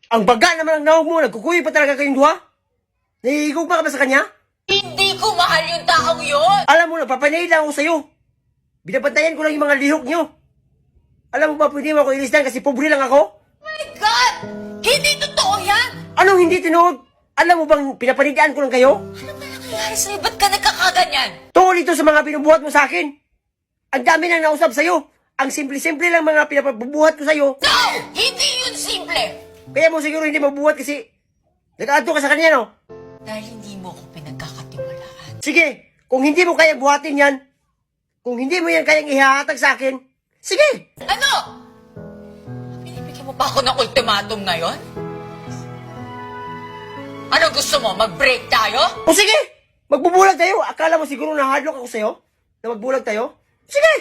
Ang baga naman ang nawag mo, nagkukuyi pa talaga kayong duha? Nahihigugma ka ba sa kanya? Hindi ko mahal yung taong yun! Alam mo, nagpapanay lang ako sa'yo. Binabantayan ko lang yung mga lihok nyo. Alam mo ba, pwede mo ako ilistan kasi pobre lang ako? My God! Hindi totoo yan! Anong hindi tinood? Alam mo bang pinapanigaan ko lang kayo? Ano ba nangyayari sa'yo? Ba't ka nagkakaganyan? Tungkol ito sa mga binubuhat mo sa akin. Ang dami nang nausap sa'yo. Ang simple-simple lang mga pinapabubuhat ko sa'yo. No! Hindi yun simple! Kaya mo siguro hindi mabuhat kasi nag-aadto ka sa kanya, no? Dahil hindi mo ako pinagkakatiwalaan. Sige, kung hindi mo kayang buhatin yan, kung hindi mo yan kayang ihahatag sa akin, sige! Ano? Binibigyan mo pa ako ng ultimatum ngayon? Ano gusto mo? Mag-break tayo? O sige, magbubulag tayo. Akala mo siguro na hardlock ako sa'yo? Na magbulag tayo? Sige!